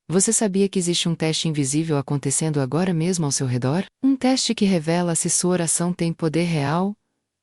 Você sabia que existe um teste invisível acontecendo agora mesmo ao seu redor? Um teste que revela se sua oração tem poder real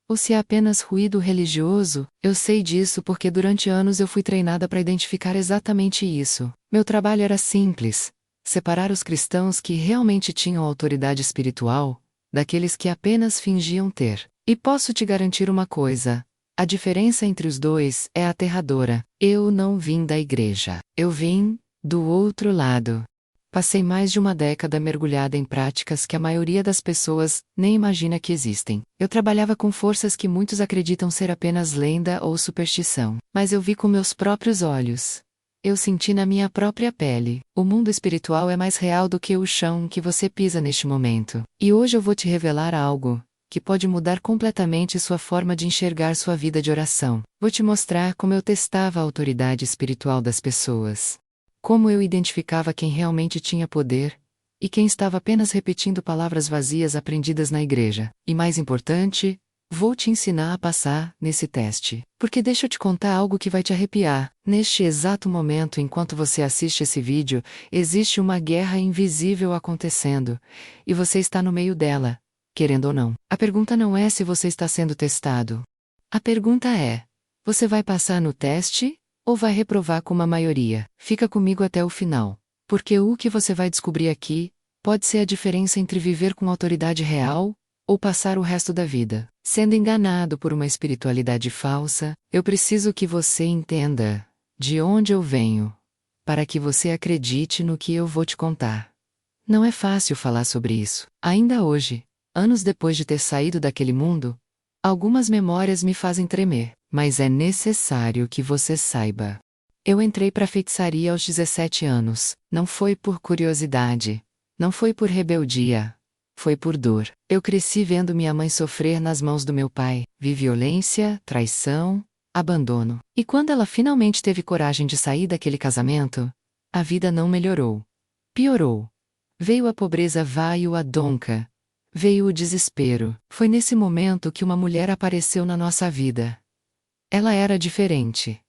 ou se é apenas ruído religioso. Eu sei disso porque durante anos eu fui treinada para identificar exatamente isso. Meu trabalho era simples: separar os cristãos que realmente tinham autoridade espiritual daqueles que apenas fingiam ter. E posso te garantir uma coisa: a diferença entre os dois é aterradora. Eu não vim da igreja. Eu vim do outro lado. Passei mais de uma década mergulhada em práticas que a maioria das pessoas nem imagina que existem. Eu trabalhava com forças que muitos acreditam ser apenas lenda ou superstição. Mas eu vi com meus próprios olhos. Eu senti na minha própria pele. O mundo espiritual é mais real do que o chão que você pisa neste momento. E hoje eu vou te revelar algo que pode mudar completamente sua forma de enxergar sua vida de oração. Vou te mostrar como eu testava a autoridade espiritual das pessoas. Como eu identificava quem realmente tinha poder e quem estava apenas repetindo palavras vazias aprendidas na igreja. E mais importante, vou te ensinar a passar nesse teste. Porque deixa eu te contar algo que vai te arrepiar. Neste exato momento, enquanto você assiste esse vídeo, existe uma guerra invisível acontecendo, e você está no meio dela, querendo ou não. A pergunta não é se você está sendo testado. A pergunta é: você vai passar no teste ou vai reprovar como a maioria? Fica comigo até o final, porque o que você vai descobrir aqui pode ser a diferença entre viver com autoridade real ou passar o resto da vida sendo enganado por uma espiritualidade falsa. Eu preciso que você entenda de onde eu venho, para que você acredite no que eu vou te contar. Não é fácil falar sobre isso. Ainda hoje, anos depois de ter saído daquele mundo, algumas memórias me fazem tremer, mas é necessário que você saiba. Eu entrei para a feitiçaria aos 17 anos. Não foi por curiosidade. Não foi por rebeldia. Foi por dor. Eu cresci vendo minha mãe sofrer nas mãos do meu pai. Vi violência, traição, abandono. E quando ela finalmente teve coragem de sair daquele casamento, a vida não melhorou. Piorou. Veio a pobreza, veio a donca. Veio o desespero. Foi nesse momento que uma mulher apareceu na nossa vida. Ela era diferente.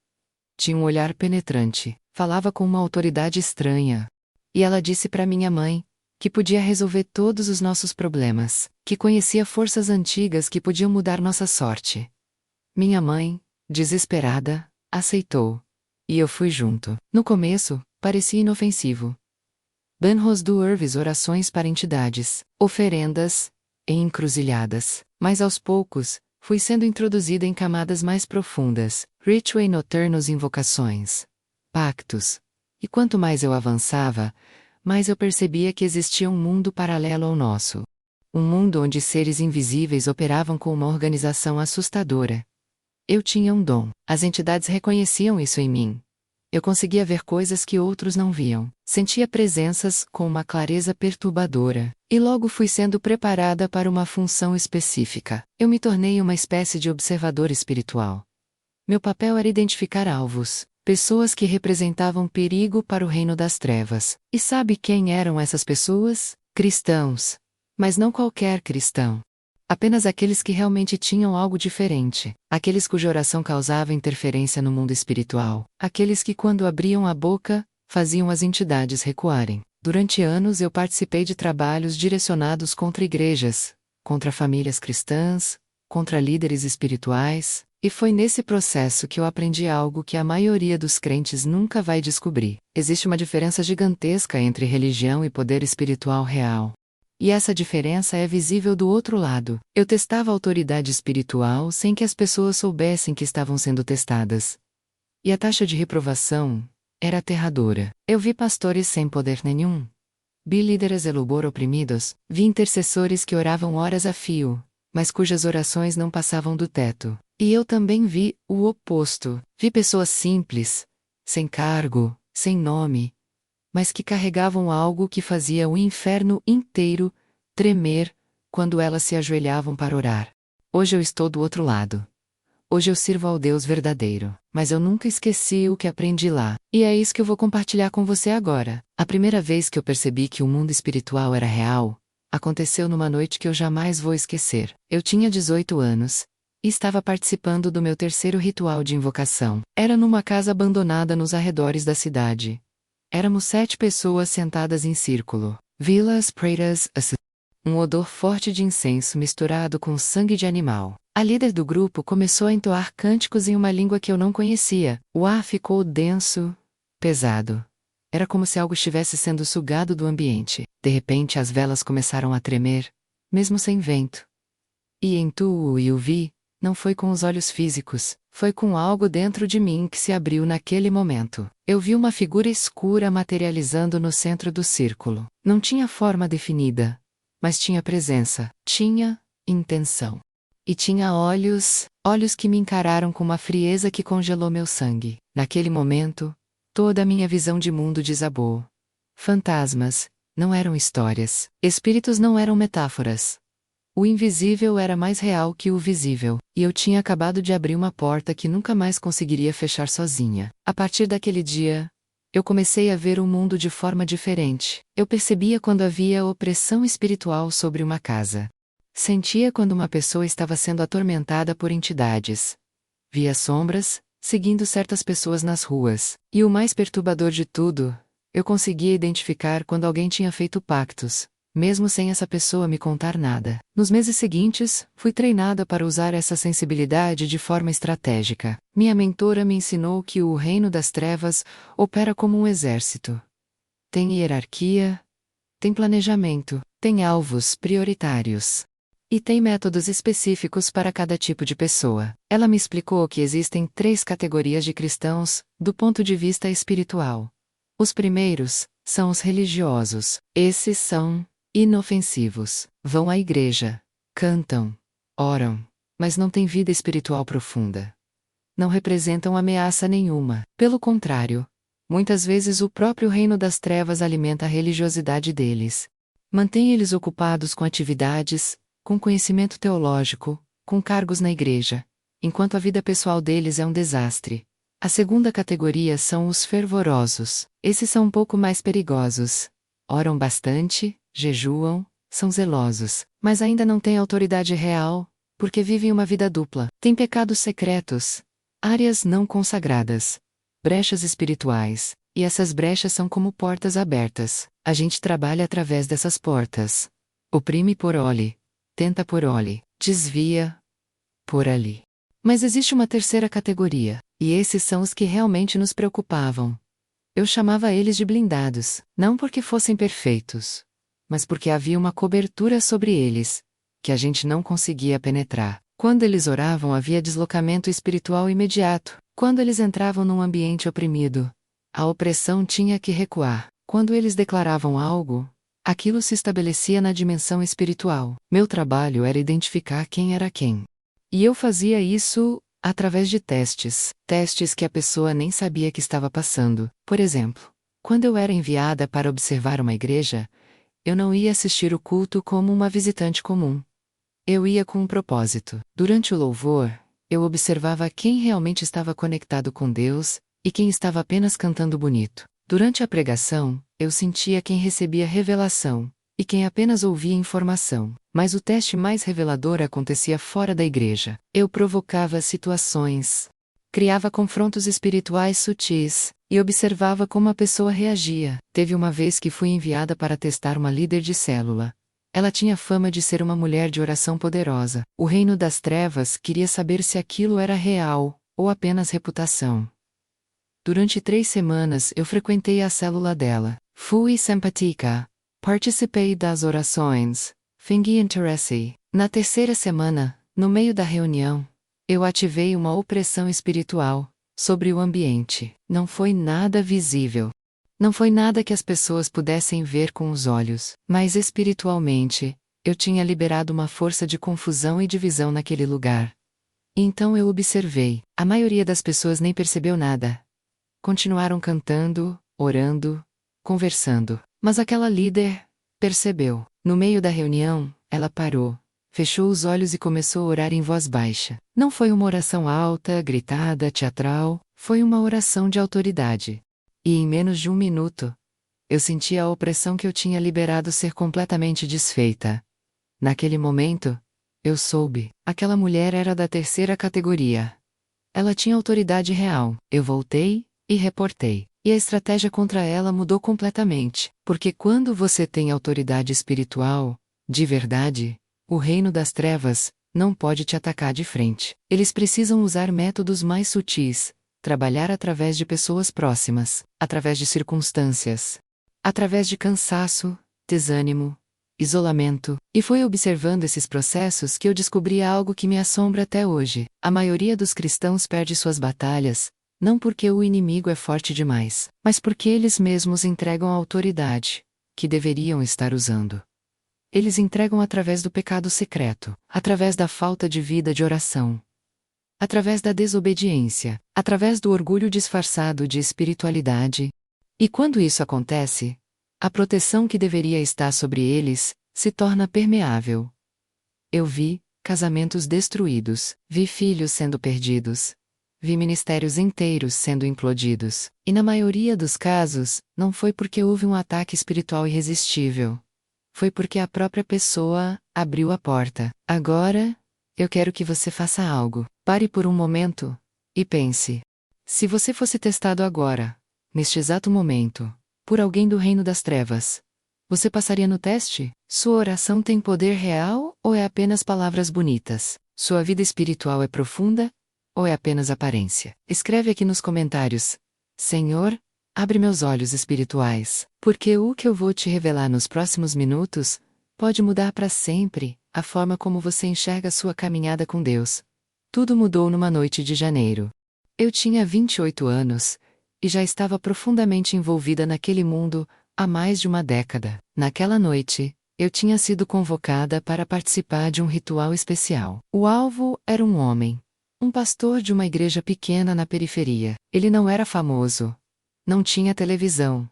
Tinha um olhar penetrante. Falava com uma autoridade estranha. E ela disse para minha mãe que podia resolver todos os nossos problemas, que conhecia forças antigas que podiam mudar nossa sorte. Minha mãe, desesperada, aceitou. E eu fui junto. No começo, parecia inofensivo. Banros do Urvis, orações para entidades, oferendas e encruzilhadas. Mas aos poucos, fui sendo introduzida em camadas mais profundas, rituais noturnos, invocações, pactos. E quanto mais eu avançava, mais eu percebia que existia um mundo paralelo ao nosso. Um mundo onde seres invisíveis operavam com uma organização assustadora. Eu tinha um dom. As entidades reconheciam isso em mim. Eu conseguia ver coisas que outros não viam. Sentia presenças com uma clareza perturbadora. E logo fui sendo preparada para uma função específica. Eu me tornei uma espécie de observador espiritual. Meu papel era identificar alvos, pessoas que representavam perigo para o reino das trevas. E sabe quem eram essas pessoas? Cristãos. Mas não qualquer cristão. Apenas aqueles que realmente tinham algo diferente. Aqueles cuja oração causava interferência no mundo espiritual. Aqueles que, quando abriam a boca, faziam as entidades recuarem. Durante anos eu participei de trabalhos direcionados contra igrejas, contra famílias cristãs, contra líderes espirituais. E foi nesse processo que eu aprendi algo que a maioria dos crentes nunca vai descobrir. Existe uma diferença gigantesca entre religião e poder espiritual real. E essa diferença é visível do outro lado. Eu testava a autoridade espiritual sem que as pessoas soubessem que estavam sendo testadas. E a taxa de reprovação era aterradora. Eu vi pastores sem poder nenhum. Vi líderes elubor oprimidos. Vi intercessores que oravam horas a fio, mas cujas orações não passavam do teto. E eu também vi o oposto. Vi pessoas simples, sem cargo, sem nome, mas que carregavam algo que fazia o inferno inteiro tremer quando elas se ajoelhavam para orar. Hoje eu estou do outro lado. Hoje eu sirvo ao Deus verdadeiro, mas eu nunca esqueci o que aprendi lá. E é isso que eu vou compartilhar com você agora. A primeira vez que eu percebi que o mundo espiritual era real, aconteceu numa noite que eu jamais vou esquecer. Eu tinha 18 anos. E estava participando do meu terceiro ritual de invocação. Era numa casa abandonada nos arredores da cidade. Éramos 7 pessoas sentadas em círculo. Vilas Pratas, um odor forte de incenso misturado com sangue de animal. A líder do grupo começou a entoar cânticos em uma língua que eu não conhecia. O ar ficou denso, pesado. Era como se algo estivesse sendo sugado do ambiente. De repente as velas começaram a tremer, mesmo sem vento. E intuo e o vi, não foi com os olhos físicos, foi com algo dentro de mim que se abriu naquele momento. Eu vi uma figura escura materializando no centro do círculo. Não tinha forma definida, mas tinha presença, tinha intenção. E tinha olhos que me encararam com uma frieza que congelou meu sangue. Naquele momento, toda a minha visão de mundo desabou. Fantasmas não eram histórias. Espíritos não eram metáforas. O invisível era mais real que o visível, e eu tinha acabado de abrir uma porta que nunca mais conseguiria fechar sozinha. A partir daquele dia, eu comecei a ver o mundo de forma diferente. Eu percebia quando havia opressão espiritual sobre uma casa. Sentia quando uma pessoa estava sendo atormentada por entidades. Via sombras, seguindo certas pessoas nas ruas. E o mais perturbador de tudo, eu conseguia identificar quando alguém tinha feito pactos, mesmo sem essa pessoa me contar nada. Nos meses seguintes, fui treinada para usar essa sensibilidade de forma estratégica. Minha mentora me ensinou que o reino das trevas opera como um exército. Tem hierarquia, tem planejamento, tem alvos prioritários. E tem métodos específicos para cada tipo de pessoa. Ela me explicou que existem 3 categorias de cristãos, do ponto de vista espiritual. Os primeiros são os religiosos. Esses são inofensivos. Vão à igreja, cantam, oram, mas não têm vida espiritual profunda. Não representam ameaça nenhuma. Pelo contrário, muitas vezes o próprio reino das trevas alimenta a religiosidade deles. Mantém eles ocupados com atividades, com conhecimento teológico, com cargos na igreja, enquanto a vida pessoal deles é um desastre. A segunda categoria são os fervorosos. Esses são um pouco mais perigosos. Oram bastante, jejuam, são zelosos, mas ainda não têm autoridade real, porque vivem uma vida dupla. Têm pecados secretos, áreas não consagradas, brechas espirituais, e essas brechas são como portas abertas. A gente trabalha através dessas portas. Oprime por ali, tenta por ali, desvia por ali. Mas existe uma terceira categoria, e esses são os que realmente nos preocupavam. Eu chamava eles de blindados, não porque fossem perfeitos, mas porque havia uma cobertura sobre eles, que a gente não conseguia penetrar. Quando eles oravam havia deslocamento espiritual imediato. Quando eles entravam num ambiente oprimido, a opressão tinha que recuar. Quando eles declaravam algo, aquilo se estabelecia na dimensão espiritual. Meu trabalho era identificar quem era quem. E eu fazia isso através de testes que a pessoa nem sabia que estava passando. Por exemplo, quando eu era enviada para observar uma igreja, eu não ia assistir o culto como uma visitante comum. Eu ia com um propósito. Durante o louvor, eu observava quem realmente estava conectado com Deus e quem estava apenas cantando bonito. Durante a pregação, eu sentia quem recebia revelação e quem apenas ouvia informação. Mas o teste mais revelador acontecia fora da igreja. Eu provocava situações, criava confrontos espirituais sutis e observava como a pessoa reagia. Teve uma vez que fui enviada para testar uma líder de célula. Ela tinha fama de ser uma mulher de oração poderosa. O reino das trevas queria saber se aquilo era real ou apenas reputação. Durante 3 semanas eu frequentei a célula dela. Fui simpática. Participei das orações. Fingi interesse. Na 3ª semana, no meio da reunião, eu ativei uma opressão espiritual sobre o ambiente. Não foi nada visível. Não foi nada que as pessoas pudessem ver com os olhos, mas espiritualmente, eu tinha liberado uma força de confusão e divisão naquele lugar. Então eu observei. A maioria das pessoas nem percebeu nada. Continuaram cantando, orando, conversando. Mas aquela líder percebeu. No meio da reunião, ela parou, fechou os olhos e começou a orar em voz baixa. Não foi uma oração alta, gritada, teatral, foi uma oração de autoridade. E em menos de 1 minuto, eu senti a opressão que eu tinha liberado ser completamente desfeita. Naquele momento, eu soube. Aquela mulher era da 3ª categoria. Ela tinha autoridade real. Eu voltei e reportei. E a estratégia contra ela mudou completamente. Porque quando você tem autoridade espiritual, de verdade, o reino das trevas não pode te atacar de frente. Eles precisam usar métodos mais sutis, trabalhar através de pessoas próximas, através de circunstâncias, através de cansaço, desânimo, isolamento, e foi observando esses processos que eu descobri algo que me assombra até hoje. A maioria dos cristãos perde suas batalhas, não porque o inimigo é forte demais, mas porque eles mesmos entregam a autoridade que deveriam estar usando. Eles entregam através do pecado secreto, através da falta de vida de oração, através da desobediência, através do orgulho disfarçado de espiritualidade. E quando isso acontece, a proteção que deveria estar sobre eles se torna permeável. Eu vi casamentos destruídos, vi filhos sendo perdidos, vi ministérios inteiros sendo implodidos. E na maioria dos casos, não foi porque houve um ataque espiritual irresistível. Foi porque a própria pessoa abriu a porta. Agora, eu quero que você faça algo. Pare por um momento e pense. Se você fosse testado agora, neste exato momento, por alguém do reino das trevas, você passaria no teste? Sua oração tem poder real ou é apenas palavras bonitas? Sua vida espiritual é profunda ou é apenas aparência? Escreve aqui nos comentários. Senhor, abre meus olhos espirituais, porque o que eu vou te revelar nos próximos minutos pode mudar para sempre a forma como você enxerga sua caminhada com Deus. Tudo mudou numa noite de janeiro. Eu tinha 28 anos e já estava profundamente envolvida naquele mundo há mais de uma década. Naquela noite, eu tinha sido convocada para participar de um ritual especial. O alvo era um homem, um pastor de uma igreja pequena na periferia. Ele não era famoso. Não tinha televisão.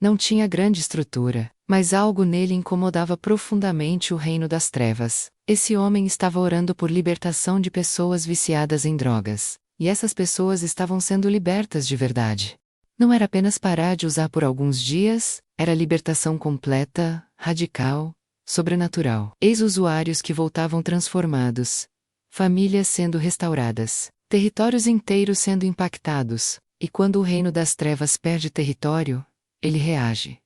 Não tinha grande estrutura, mas algo nele incomodava profundamente o reino das trevas. Esse homem estava orando por libertação de pessoas viciadas em drogas. E essas pessoas estavam sendo libertas de verdade. Não era apenas parar de usar por alguns dias, era libertação completa, radical, sobrenatural. Ex-usuários que voltavam transformados. Famílias sendo restauradas. Territórios inteiros sendo impactados. E quando o reino das trevas perde território, ele reage.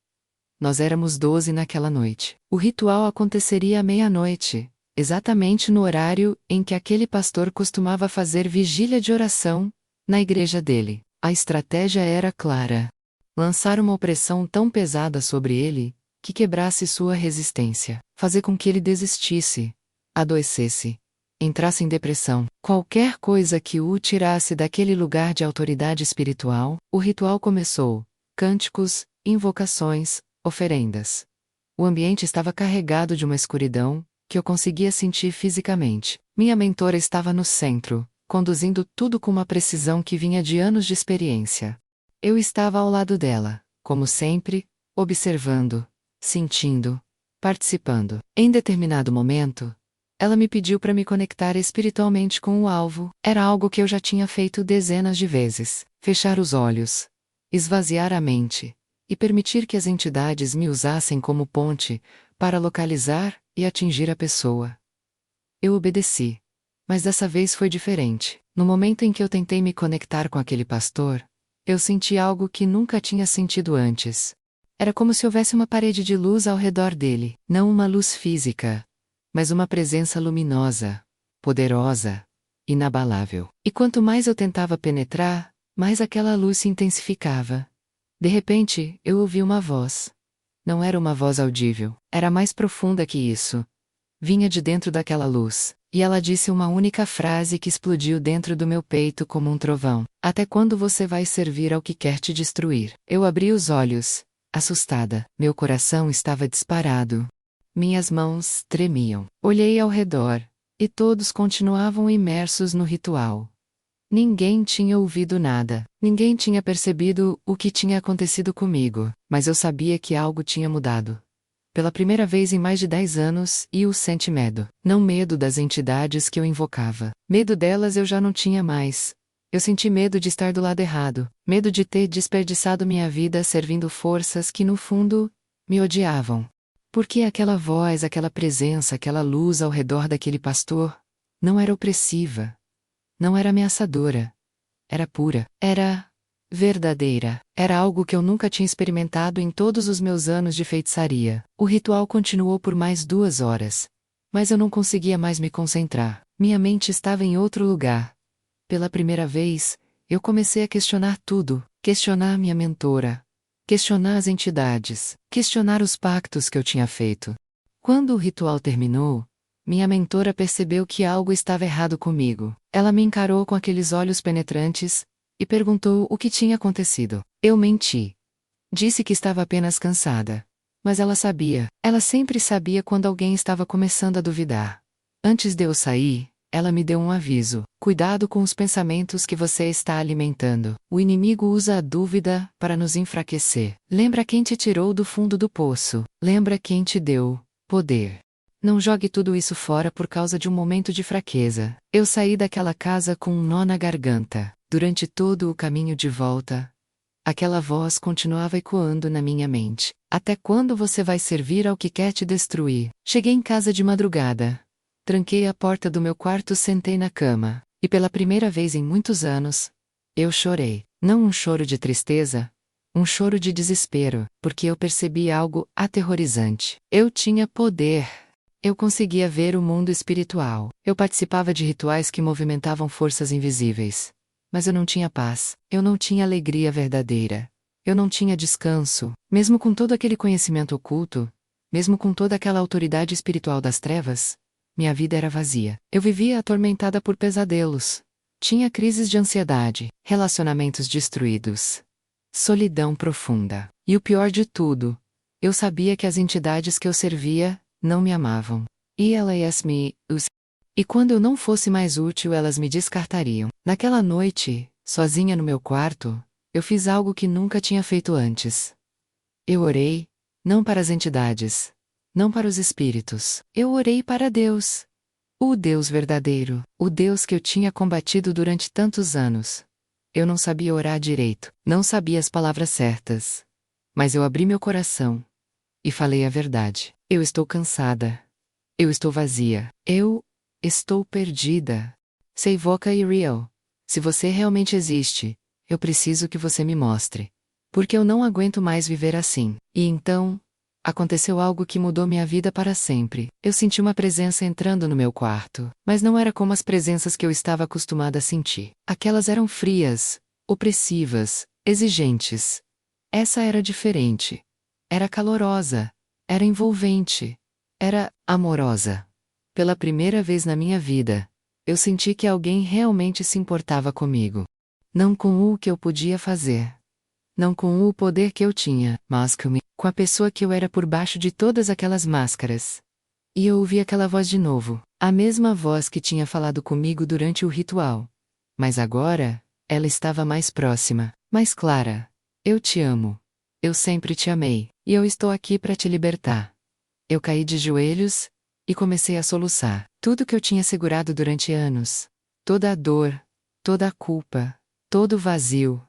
Nós éramos 12 naquela noite. O ritual aconteceria à meia-noite, exatamente no horário em que aquele pastor costumava fazer vigília de oração, na igreja dele. A estratégia era clara. Lançar uma opressão tão pesada sobre ele, que quebrasse sua resistência. Fazer com que ele desistisse, adoecesse, entrasse em depressão. Qualquer coisa que o tirasse daquele lugar de autoridade espiritual. O ritual começou. Cânticos, invocações, oferendas. O ambiente estava carregado de uma escuridão, que eu conseguia sentir fisicamente. Minha mentora estava no centro, conduzindo tudo com uma precisão que vinha de anos de experiência. Eu estava ao lado dela, como sempre, observando, sentindo, participando. Em determinado momento, ela me pediu para me conectar espiritualmente com o alvo. Era algo que eu já tinha feito dezenas de vezes. Fechar os olhos, esvaziar a mente, e permitir que as entidades me usassem como ponte para localizar e atingir a pessoa. Eu obedeci. Mas dessa vez foi diferente. No momento em que eu tentei me conectar com aquele pastor, eu senti algo que nunca tinha sentido antes. Era como se houvesse uma parede de luz ao redor dele. Não uma luz física, mas uma presença luminosa, poderosa, inabalável. E quanto mais eu tentava penetrar, mais aquela luz se intensificava. De repente, eu ouvi uma voz. Não era uma voz audível, era mais profunda que isso. Vinha de dentro daquela luz, e ela disse uma única frase que explodiu dentro do meu peito como um trovão. Até quando você vai servir ao que quer te destruir? Eu abri os olhos, assustada. Meu coração estava disparado. Minhas mãos tremiam. Olhei ao redor, e todos continuavam imersos no ritual. Ninguém tinha ouvido nada. Ninguém tinha percebido o que tinha acontecido comigo, mas eu sabia que algo tinha mudado. Pela primeira vez em mais de 10 anos, eu senti medo. Não medo das entidades que eu invocava. Medo delas eu já não tinha mais. Eu senti medo de estar do lado errado. Medo de ter desperdiçado minha vida servindo forças que, no fundo, me odiavam. Porque aquela voz, aquela presença, aquela luz ao redor daquele pastor, não era opressiva. Não era ameaçadora. Era pura. Era verdadeira. Era algo que eu nunca tinha experimentado em todos os meus anos de feitiçaria. O ritual continuou por mais 2 horas. Mas eu não conseguia mais me concentrar. Minha mente estava em outro lugar. Pela primeira vez, eu comecei a questionar tudo. Questionar minha mentora. Questionar as entidades. Questionar os pactos que eu tinha feito. Quando o ritual terminou, minha mentora percebeu que algo estava errado comigo. Ela me encarou com aqueles olhos penetrantes e perguntou o que tinha acontecido. Eu menti. Disse que estava apenas cansada. Mas ela sempre sabia quando alguém estava começando a duvidar. Antes de eu sair, ela me deu um aviso. Cuidado com os pensamentos que você está alimentando. O inimigo usa a dúvida para nos enfraquecer. Lembra quem te tirou do fundo do poço. Lembra quem te deu poder. Não jogue tudo isso fora por causa de um momento de fraqueza. Eu saí daquela casa com um nó na garganta. Durante todo o caminho de volta, aquela voz continuava ecoando na minha mente. Até quando você vai servir ao que quer te destruir? Cheguei em casa de madrugada. Tranquei a porta do meu quarto, sentei na cama. E pela primeira vez em muitos anos, eu chorei. Não um choro de tristeza, um choro de desespero, porque eu percebi algo aterrorizante. Eu tinha poder. Eu conseguia ver o mundo espiritual. Eu participava de rituais que movimentavam forças invisíveis. Mas eu não tinha paz. Eu não tinha alegria verdadeira. Eu não tinha descanso. Mesmo com todo aquele conhecimento oculto, mesmo com toda aquela autoridade espiritual das trevas, minha vida era vazia. Eu vivia atormentada por pesadelos. Tinha crises de ansiedade, relacionamentos destruídos, solidão profunda. E o pior de tudo, eu sabia que as entidades que eu servia não me amavam. E quando eu não fosse mais útil, elas me descartariam. Naquela noite, sozinha no meu quarto, eu fiz algo que nunca tinha feito antes. Eu orei, não para as entidades, não para os espíritos. Eu orei para Deus. O Deus verdadeiro, o Deus que eu tinha combatido durante tantos anos. Eu não sabia orar direito, não sabia as palavras certas. Mas eu abri meu coração e falei a verdade. Eu estou cansada. Eu estou vazia. Eu estou perdida. Seivoka Iriel, se você realmente existe, eu preciso que você me mostre. Porque eu não aguento mais viver assim. E então, aconteceu algo que mudou minha vida para sempre. Eu senti uma presença entrando no meu quarto, mas não era como as presenças que eu estava acostumada a sentir. Aquelas eram frias, opressivas, exigentes. Essa era diferente. Era calorosa. Era envolvente. Era amorosa. Pela primeira vez na minha vida, eu senti que alguém realmente se importava comigo. Não com o que eu podia fazer. Não com o poder que eu tinha, mas com a pessoa que eu era por baixo de todas aquelas máscaras. E eu ouvi aquela voz de novo. A mesma voz que tinha falado comigo durante o ritual. Mas agora, ela estava mais próxima, mais clara. Eu te amo. Eu sempre te amei. E eu estou aqui para te libertar. Eu caí de joelhos e comecei a soluçar. Tudo que eu tinha segurado durante anos. Toda a dor, toda a culpa, todo o vazio.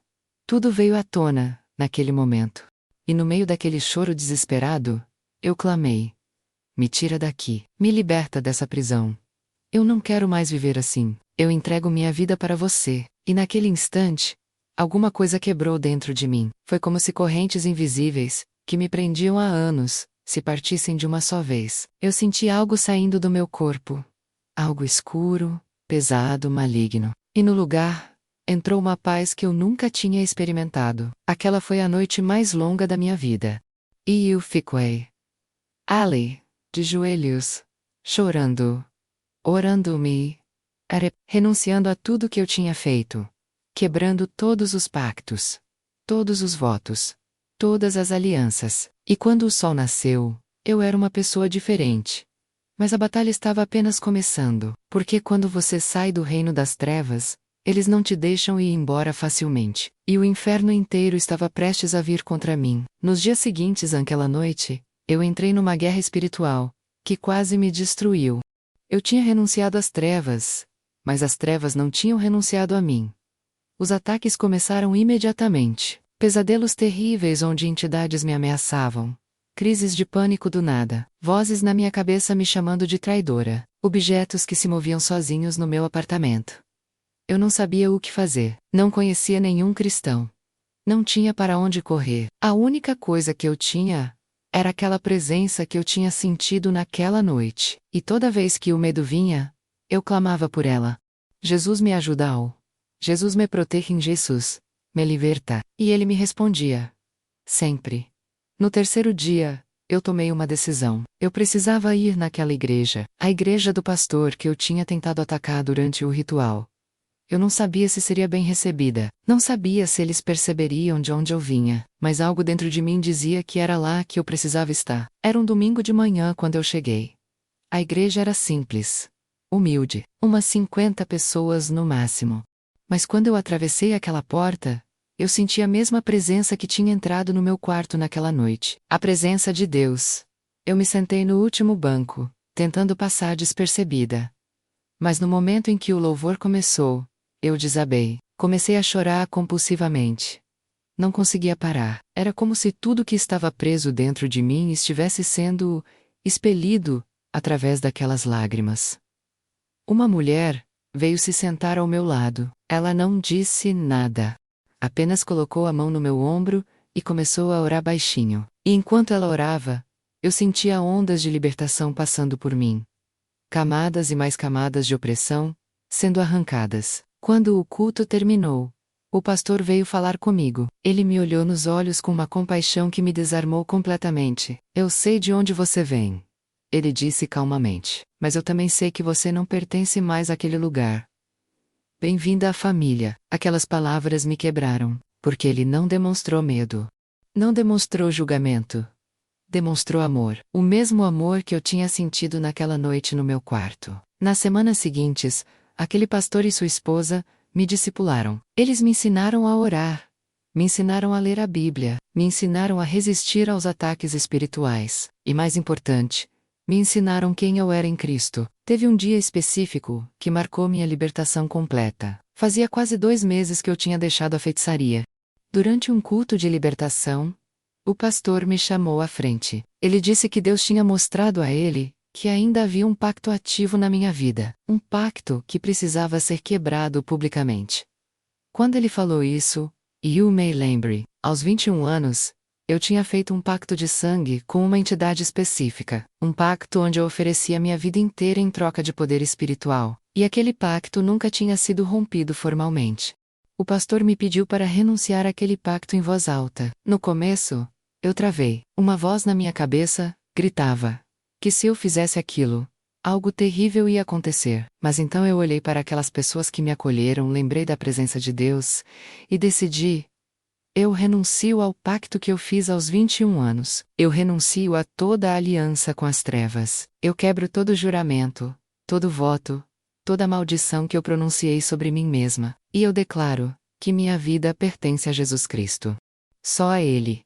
Tudo veio à tona, naquele momento. E no meio daquele choro desesperado, eu clamei. Me tira daqui. Me liberta dessa prisão. Eu não quero mais viver assim. Eu entrego minha vida para você. E naquele instante, alguma coisa quebrou dentro de mim. Foi como se correntes invisíveis, que me prendiam há anos, se partissem de uma só vez. Eu senti algo saindo do meu corpo. Algo escuro, pesado, maligno. E no lugar, entrou uma paz que eu nunca tinha experimentado. Aquela foi a noite mais longa da minha vida. E eu fiquei ali, de joelhos, chorando, orando-me, renunciando a tudo que eu tinha feito, quebrando todos os pactos, todos os votos, todas as alianças. E quando o sol nasceu, eu era uma pessoa diferente. Mas a batalha estava apenas começando, porque quando você sai do reino das trevas, eles não te deixam ir embora facilmente. E o inferno inteiro estava prestes a vir contra mim. Nos dias seguintes àquela noite, eu entrei numa guerra espiritual, que quase me destruiu. Eu tinha renunciado às trevas, mas as trevas não tinham renunciado a mim. Os ataques começaram imediatamente. Pesadelos terríveis onde entidades me ameaçavam. Crises de pânico do nada. Vozes na minha cabeça me chamando de traidora. Objetos que se moviam sozinhos no meu apartamento. Eu não sabia o que fazer. Não conhecia nenhum cristão. Não tinha para onde correr. A única coisa que eu tinha era aquela presença que eu tinha sentido naquela noite. E toda vez que o medo vinha, eu clamava por ela. Jesus me ajudou. Jesus me protege em Jesus. Me liberta. E ele me respondia. Sempre. No terceiro dia, eu tomei uma decisão. Eu precisava ir naquela igreja, a igreja do pastor que eu tinha tentado atacar durante o ritual. Eu não sabia se seria bem recebida, não sabia se eles perceberiam de onde eu vinha, mas algo dentro de mim dizia que era lá que eu precisava estar. Era um domingo de manhã quando eu cheguei. A igreja era simples, humilde, umas 50 pessoas no máximo. Mas quando eu atravessei aquela porta, eu senti a mesma presença que tinha entrado no meu quarto naquela noite. A presença de Deus. Eu me sentei no último banco, tentando passar despercebida. Mas no momento em que o louvor começou, eu desabei. Comecei a chorar compulsivamente. Não conseguia parar. Era como se tudo que estava preso dentro de mim estivesse sendo expelido através daquelas lágrimas. Uma mulher veio se sentar ao meu lado. Ela não disse nada. Apenas colocou a mão no meu ombro e começou a orar baixinho. E enquanto ela orava, eu sentia ondas de libertação passando por mim. Camadas e mais camadas de opressão sendo arrancadas. Quando o culto terminou, o pastor veio falar comigo. Ele me olhou nos olhos com uma compaixão que me desarmou completamente. Eu sei de onde você vem. Ele disse calmamente. Mas eu também sei que você não pertence mais àquele lugar. Bem-vinda à família. Aquelas palavras me quebraram, porque ele não demonstrou medo. Não demonstrou julgamento. Demonstrou amor. O mesmo amor que eu tinha sentido naquela noite no meu quarto. Nas semanas seguintes, aquele pastor e sua esposa me discipularam. Eles me ensinaram a orar. Me ensinaram a ler a Bíblia. Me ensinaram a resistir aos ataques espirituais. E mais importante, me ensinaram quem eu era em Cristo. Teve um dia específico que marcou minha libertação completa. Fazia quase 2 meses que eu tinha deixado a feitiçaria. Durante um culto de libertação, o pastor me chamou à frente. Ele disse que Deus tinha mostrado a ele que ainda havia um pacto ativo na minha vida. Um pacto que precisava ser quebrado publicamente. Quando ele falou isso, you may lembre, aos 21 anos, eu tinha feito um pacto de sangue com uma entidade específica. Um pacto onde eu oferecia minha vida inteira em troca de poder espiritual. E aquele pacto nunca tinha sido rompido formalmente. O pastor me pediu para renunciar àquele pacto em voz alta. No começo, eu travei. Uma voz na minha cabeça gritava que se eu fizesse aquilo, algo terrível ia acontecer. Mas então eu olhei para aquelas pessoas que me acolheram, lembrei da presença de Deus e decidi: eu renuncio ao pacto que eu fiz aos 21 anos. Eu renuncio a toda a aliança com as trevas. Eu quebro todo juramento, todo voto, toda maldição que eu pronunciei sobre mim mesma. E eu declaro que minha vida pertence a Jesus Cristo. Só a Ele.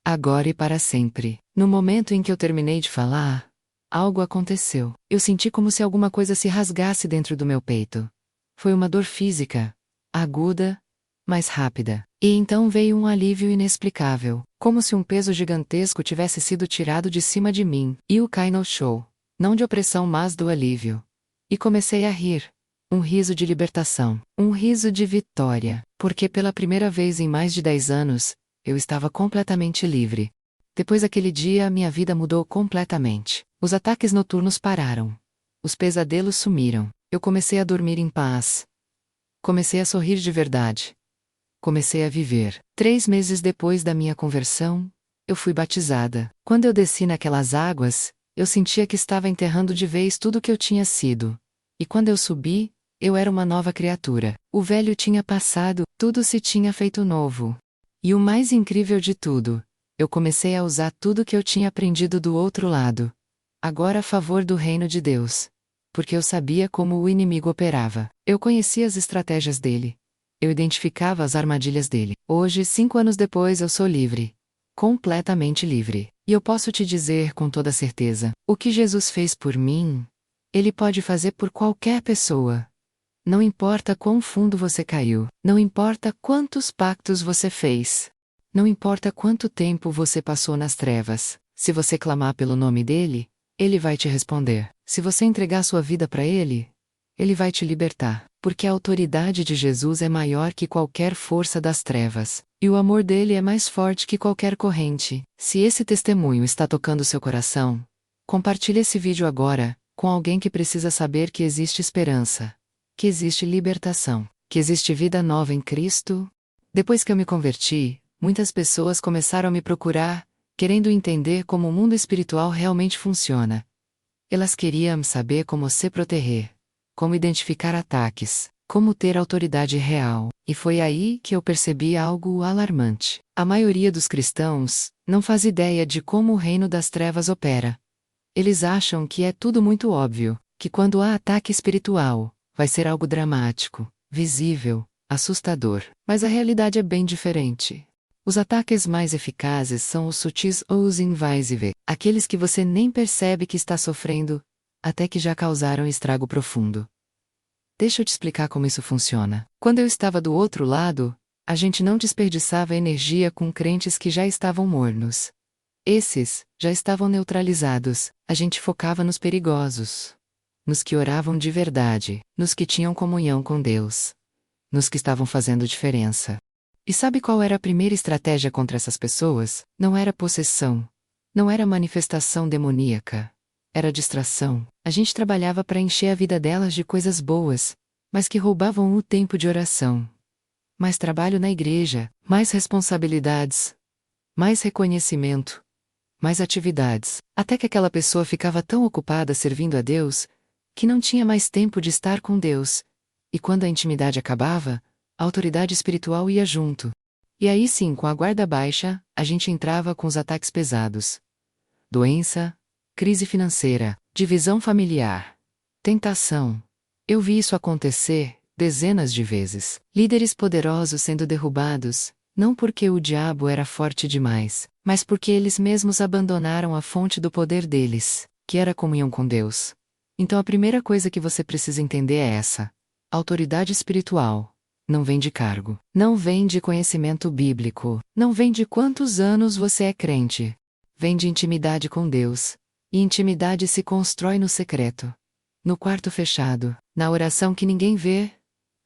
Agora e para sempre. No momento em que eu terminei de falar, algo aconteceu. Eu senti como se alguma coisa se rasgasse dentro do meu peito. Foi uma dor física, aguda, mas rápida. E então veio um alívio inexplicável, como se um peso gigantesco tivesse sido tirado de cima de mim. E o cai no show. Não de opressão, mas do alívio. E comecei a rir. Um riso de libertação. Um riso de vitória. Porque pela primeira vez em mais de 10 anos, eu estava completamente livre. Depois daquele dia, minha vida mudou completamente. Os ataques noturnos pararam. Os pesadelos sumiram. Eu comecei a dormir em paz. Comecei a sorrir de verdade. Comecei a viver. 3 meses depois da minha conversão, eu fui batizada. Quando eu desci naquelas águas, eu sentia que estava enterrando de vez tudo que eu tinha sido. E quando eu subi, eu era uma nova criatura. O velho tinha passado, tudo se tinha feito novo. E o mais incrível de tudo, eu comecei a usar tudo que eu tinha aprendido do outro lado. Agora a favor do reino de Deus. Porque eu sabia como o inimigo operava. Eu conhecia as estratégias dele. Eu identificava as armadilhas dele. Hoje, 5 anos depois, eu sou livre. Completamente livre. E eu posso te dizer com toda certeza, o que Jesus fez por mim, Ele pode fazer por qualquer pessoa. Não importa quão fundo você caiu. Não importa quantos pactos você fez. Não importa quanto tempo você passou nas trevas. Se você clamar pelo nome dele, Ele vai te responder. Se você entregar sua vida para Ele, Ele vai te libertar. Porque a autoridade de Jesus é maior que qualquer força das trevas. E o amor dele é mais forte que qualquer corrente. Se esse testemunho está tocando seu coração, compartilhe esse vídeo agora, com alguém que precisa saber que existe esperança, que existe libertação, que existe vida nova em Cristo. Depois que eu me converti, muitas pessoas começaram a me procurar, querendo entender como o mundo espiritual realmente funciona. Elas queriam saber como se proteger, como identificar ataques, como ter autoridade real. E foi aí que eu percebi algo alarmante. A maioria dos cristãos não faz ideia de como o reino das trevas opera. Eles acham que é tudo muito óbvio, que quando há ataque espiritual, vai ser algo dramático, visível, assustador. Mas a realidade é bem diferente. Os ataques mais eficazes são os sutis ou os invisíveis, aqueles que você nem percebe que está sofrendo, até que já causaram estrago profundo. Deixa eu te explicar como isso funciona. Quando eu estava do outro lado, a gente não desperdiçava energia com crentes que já estavam mornos. Esses já estavam neutralizados, a gente focava nos perigosos. Nos que oravam de verdade, nos que tinham comunhão com Deus. Nos que estavam fazendo diferença. E sabe qual era a primeira estratégia contra essas pessoas? Não era possessão. Não era manifestação demoníaca. Era distração. A gente trabalhava para encher a vida delas de coisas boas, mas que roubavam o tempo de oração. Mais trabalho na igreja, mais responsabilidades, mais reconhecimento, mais atividades, até que aquela pessoa ficava tão ocupada servindo a Deus, que não tinha mais tempo de estar com Deus. E quando a intimidade acabava, a autoridade espiritual ia junto. E aí sim, com a guarda baixa, a gente entrava com os ataques pesados. Doença, crise financeira, divisão familiar, tentação. Eu vi isso acontecer dezenas de vezes. Líderes poderosos sendo derrubados, não porque o diabo era forte demais, mas porque eles mesmos abandonaram a fonte do poder deles, que era a comunhão com Deus. Então a primeira coisa que você precisa entender é essa: a autoridade espiritual não vem de cargo, não vem de conhecimento bíblico, não vem de quantos anos você é crente. Vem de intimidade com Deus. E intimidade se constrói no secreto, no quarto fechado, na oração que ninguém vê,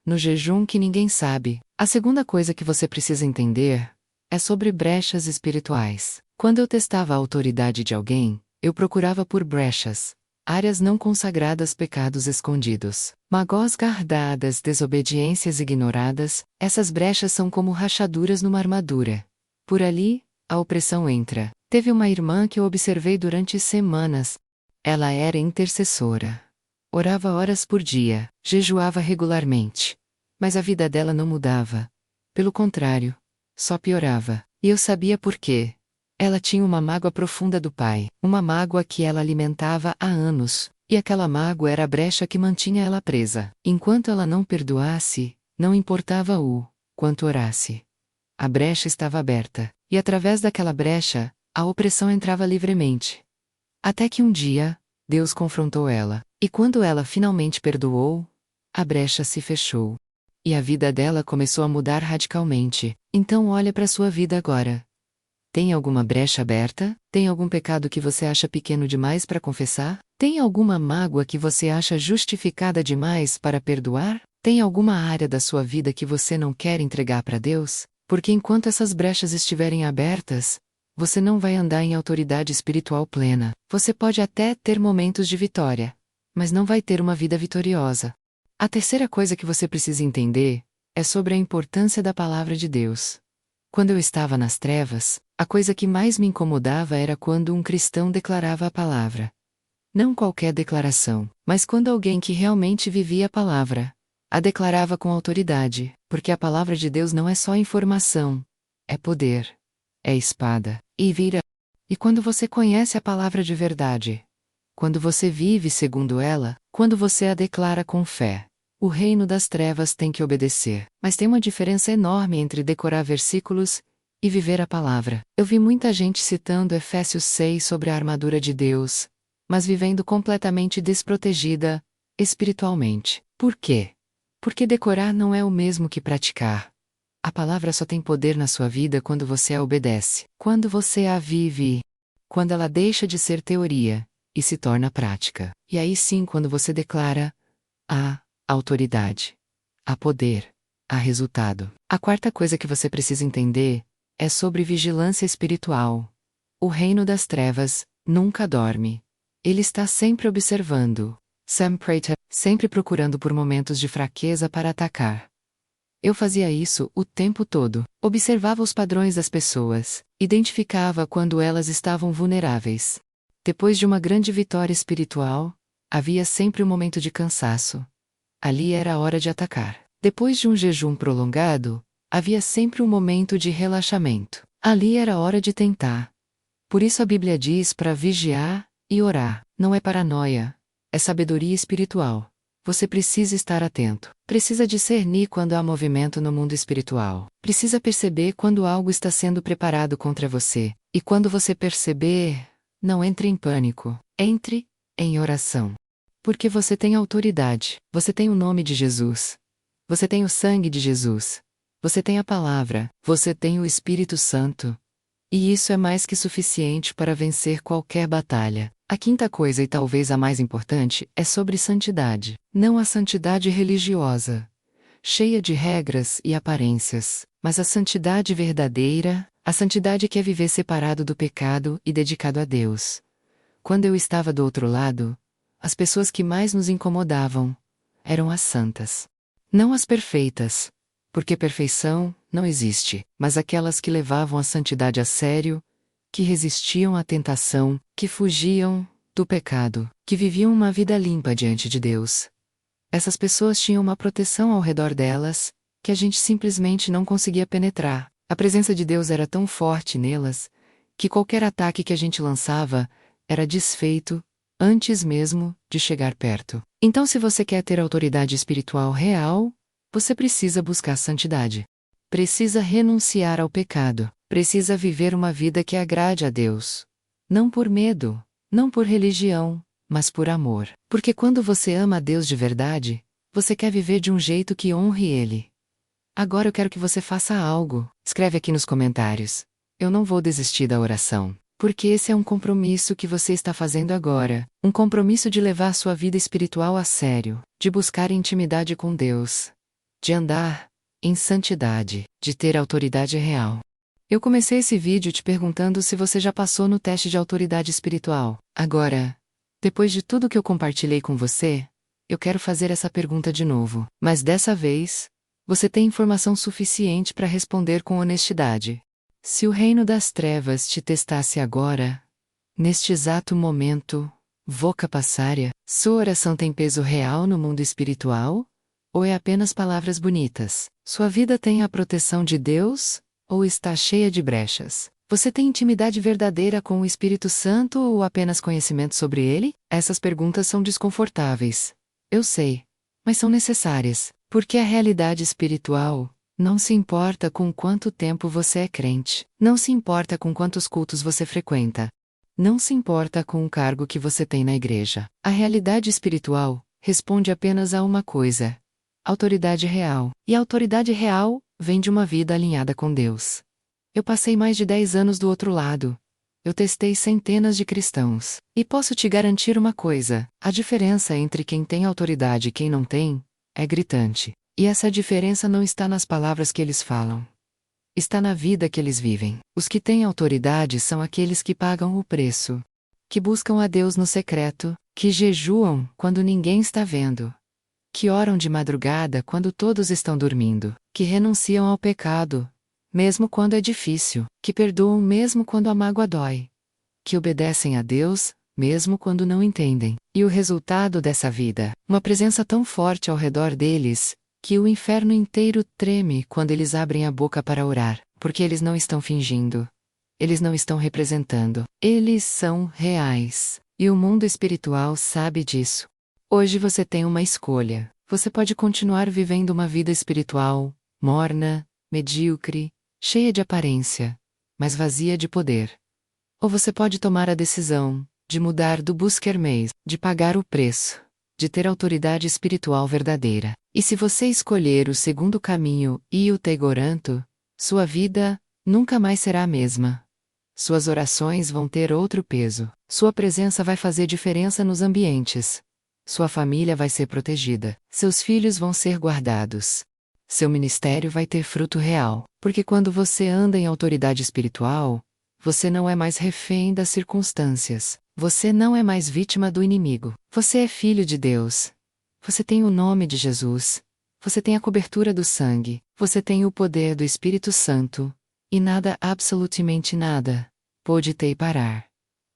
no jejum que ninguém sabe. A segunda coisa que você precisa entender é sobre brechas espirituais. Quando eu testava a autoridade de alguém, eu procurava por brechas, áreas não consagradas, pecados escondidos, mágoas guardadas, desobediências ignoradas. Essas brechas são como rachaduras numa armadura. Por ali, a opressão entra. Teve uma irmã que eu observei durante semanas. Ela era intercessora. Orava horas por dia, jejuava regularmente. Mas a vida dela não mudava. Pelo contrário, só piorava. E eu sabia por quê. Ela tinha uma mágoa profunda do pai, uma mágoa que ela alimentava há anos, e aquela mágoa era a brecha que mantinha ela presa. Enquanto ela não perdoasse, não importava o quanto orasse. A brecha estava aberta, e através daquela brecha, a opressão entrava livremente. Até que um dia, Deus confrontou ela, e quando ela finalmente perdoou, a brecha se fechou. E a vida dela começou a mudar radicalmente. Então olha para sua vida agora. Tem alguma brecha aberta? Tem algum pecado que você acha pequeno demais para confessar? Tem alguma mágoa que você acha justificada demais para perdoar? Tem alguma área da sua vida que você não quer entregar para Deus? Porque enquanto essas brechas estiverem abertas, você não vai andar em autoridade espiritual plena. Você pode até ter momentos de vitória, mas não vai ter uma vida vitoriosa. A terceira coisa que você precisa entender é sobre a importância da palavra de Deus. Quando eu estava nas trevas, a coisa que mais me incomodava era quando um cristão declarava a palavra. Não qualquer declaração, mas quando alguém que realmente vivia a palavra a declarava com autoridade, porque a palavra de Deus não é só informação, é poder, é espada, e vira. E quando você conhece a palavra de verdade, quando você vive segundo ela, quando você a declara com fé, o reino das trevas tem que obedecer. Mas tem uma diferença enorme entre decorar versículos e viver a palavra. Eu vi muita gente citando Efésios 6 sobre a armadura de Deus, mas vivendo completamente desprotegida espiritualmente. Por quê? Porque decorar não é o mesmo que praticar. A palavra só tem poder na sua vida quando você a obedece, quando você a vive, quando ela deixa de ser teoria e se torna prática. E aí sim, quando você declara a autoridade, a poder, há resultado. A quarta coisa que você precisa entender é sobre vigilância espiritual. O reino das trevas nunca dorme. Ele está sempre observando. Sam Prater, sempre procurando por momentos de fraqueza para atacar. Eu fazia isso o tempo todo. Observava os padrões das pessoas, identificava quando elas estavam vulneráveis. Depois de uma grande vitória espiritual, havia sempre um momento de cansaço. Ali era a hora de atacar. Depois de um jejum prolongado, havia sempre um momento de relaxamento. Ali era a hora de tentar. Por isso a Bíblia diz para vigiar e orar. Não é paranoia, é sabedoria espiritual. Você precisa estar atento. Precisa discernir quando há movimento no mundo espiritual. Precisa perceber quando algo está sendo preparado contra você. E quando você perceber, não entre em pânico. Entre em oração. Porque você tem autoridade. Você tem o nome de Jesus. Você tem o sangue de Jesus. Você tem a palavra. Você tem o Espírito Santo. E isso é mais que suficiente para vencer qualquer batalha. A quinta coisa, e talvez a mais importante, é sobre santidade. Não a santidade religiosa, cheia de regras e aparências, mas a santidade verdadeira, a santidade que é viver separado do pecado e dedicado a Deus. Quando eu estava do outro lado, as pessoas que mais nos incomodavam eram as santas. Não as perfeitas, porque perfeição não existe, mas aquelas que levavam a santidade a sério, que resistiam à tentação, que fugiam do pecado, que viviam uma vida limpa diante de Deus. Essas pessoas tinham uma proteção ao redor delas, que a gente simplesmente não conseguia penetrar. A presença de Deus era tão forte nelas, que qualquer ataque que a gente lançava era desfeito antes mesmo de chegar perto. Então, se você quer ter autoridade espiritual real, você precisa buscar santidade. Precisa renunciar ao pecado. Precisa viver uma vida que agrade a Deus. Não por medo, não por religião, mas por amor. Porque quando você ama a Deus de verdade, você quer viver de um jeito que honre Ele. Agora eu quero que você faça algo. Escreve aqui nos comentários. Eu não vou desistir da oração. Porque esse é um compromisso que você está fazendo agora. Um compromisso de levar sua vida espiritual a sério. De buscar intimidade com Deus. De andar em santidade. De ter autoridade real. Eu comecei esse vídeo te perguntando se você já passou no teste de autoridade espiritual. Agora, depois de tudo que eu compartilhei com você, eu quero fazer essa pergunta de novo. Mas dessa vez, você tem informação suficiente para responder com honestidade. Se o reino das trevas te testasse agora, neste exato momento, voca passária, sua oração tem peso real no mundo espiritual? Ou é apenas palavras bonitas? Sua vida tem a proteção de Deus? Ou está cheia de brechas? Você tem intimidade verdadeira com o Espírito Santo ou apenas conhecimento sobre ele? Essas perguntas são desconfortáveis. Eu sei. Mas são necessárias. Porque a realidade espiritual não se importa com quanto tempo você é crente. Não se importa com quantos cultos você frequenta. Não se importa com o cargo que você tem na igreja. A realidade espiritual responde apenas a uma coisa: autoridade real. E a autoridade real vem de uma vida alinhada com Deus. Eu passei mais de 10 anos do outro lado. Eu testei centenas de cristãos. E posso te garantir uma coisa: a diferença entre quem tem autoridade e quem não tem é gritante. E essa diferença não está nas palavras que eles falam. Está na vida que eles vivem. Os que têm autoridade são aqueles que pagam o preço. Que buscam a Deus no secreto, que jejuam quando ninguém está vendo. Que oram de madrugada quando todos estão dormindo, que renunciam ao pecado, mesmo quando é difícil, que perdoam mesmo quando a mágoa dói, que obedecem a Deus, mesmo quando não entendem. E o resultado dessa vida, uma presença tão forte ao redor deles, que o inferno inteiro treme quando eles abrem a boca para orar, porque eles não estão fingindo. Eles não estão representando. Eles são reais. E o mundo espiritual sabe disso. Hoje você tem uma escolha. Você pode continuar vivendo uma vida espiritual, morna, medíocre, cheia de aparência, mas vazia de poder. Ou você pode tomar a decisão de mudar do busquermês, de pagar o preço, de ter autoridade espiritual verdadeira. E se você escolher o segundo caminho, e o te garanto, sua vida nunca mais será a mesma. Suas orações vão ter outro peso. Sua presença vai fazer diferença nos ambientes. Sua família vai ser protegida. Seus filhos vão ser guardados. seu ministério vai ter fruto real. Porque quando você anda em autoridade espiritual, você não é mais refém das circunstâncias. Você não é mais vítima do inimigo. Você é filho de Deus. Você tem o nome de Jesus. Você tem a cobertura do sangue. Você tem o poder do Espírito Santo. E nada, absolutamente nada, pode te parar.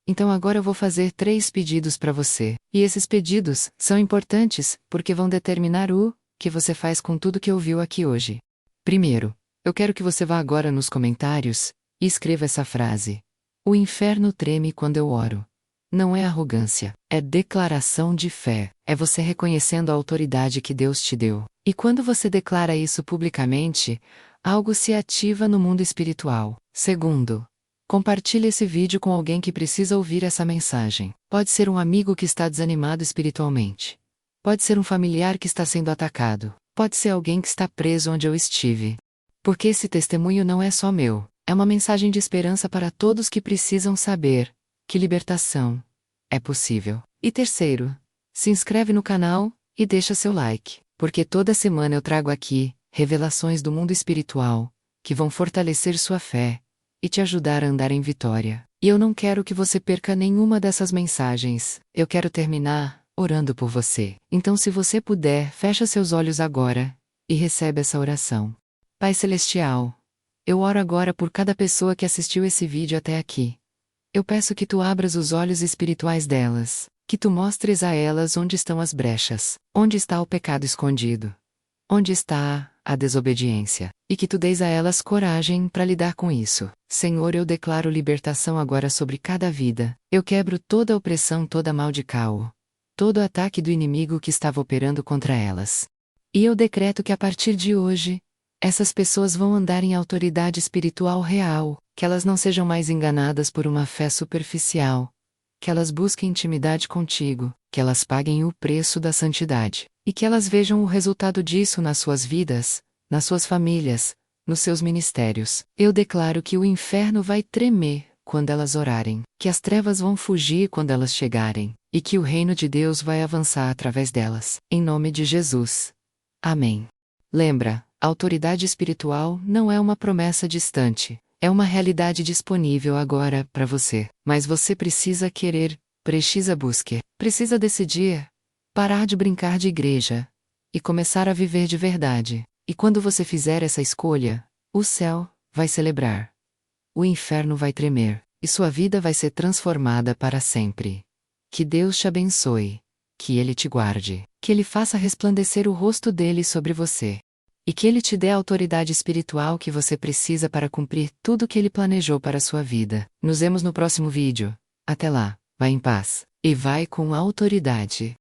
Então agora eu vou fazer 3 pedidos para você. E esses pedidos são importantes porque vão determinar o que você faz com tudo que ouviu aqui hoje. Primeiro, eu quero que você vá agora nos comentários e escreva essa frase. O inferno treme quando eu oro. Não é arrogância, é declaração de fé. É você reconhecendo a autoridade que Deus te deu. E quando você declara isso publicamente, algo se ativa no mundo espiritual. Segundo, compartilhe esse vídeo com alguém que precisa ouvir essa mensagem. Pode ser um amigo que está desanimado espiritualmente. Pode ser um familiar que está sendo atacado. Pode ser alguém que está preso onde eu estive. Porque esse testemunho não é só meu. É uma mensagem de esperança para todos que precisam saber que libertação é possível. E terceiro, se inscreve no canal e deixa seu like. Porque toda semana eu trago aqui revelações do mundo espiritual que vão fortalecer sua fé e te ajudar a andar em vitória. E eu não quero que você perca nenhuma dessas mensagens. Eu quero terminar orando por você. Então, se você puder, fecha seus olhos agora e recebe essa oração. Pai Celestial, eu oro agora por cada pessoa que assistiu esse vídeo até aqui. Eu peço que tu abras os olhos espirituais delas, que tu mostres a elas onde estão as brechas, onde está o pecado escondido, onde está a desobediência, e que tu deis a elas coragem para lidar com isso. Senhor, eu declaro libertação agora sobre cada vida. Eu quebro toda opressão, toda mal de caos, todo ataque do inimigo que estava operando contra elas. E eu decreto que a partir de hoje, essas pessoas vão andar em autoridade espiritual real, que elas não sejam mais enganadas por uma fé superficial, que elas busquem intimidade contigo, que elas paguem o preço da santidade, e que elas vejam o resultado disso nas suas vidas, nas suas famílias, nos seus ministérios. Eu declaro que o inferno vai tremer quando elas orarem, que as trevas vão fugir quando elas chegarem, e que o reino de Deus vai avançar através delas. Em nome de Jesus. Amém. Lembra, a autoridade espiritual não é uma promessa distante, é uma realidade disponível agora para você. Mas você precisa querer, precisa buscar, precisa decidir, parar de brincar de igreja e começar a viver de verdade. E quando você fizer essa escolha, o céu vai celebrar, o inferno vai tremer, e sua vida vai ser transformada para sempre. Que Deus te abençoe, que Ele te guarde, que Ele faça resplandecer o rosto dele sobre você, e que Ele te dê a autoridade espiritual que você precisa para cumprir tudo o que Ele planejou para a sua vida. Nos vemos no próximo vídeo. Até lá, vai em paz, e vai com autoridade.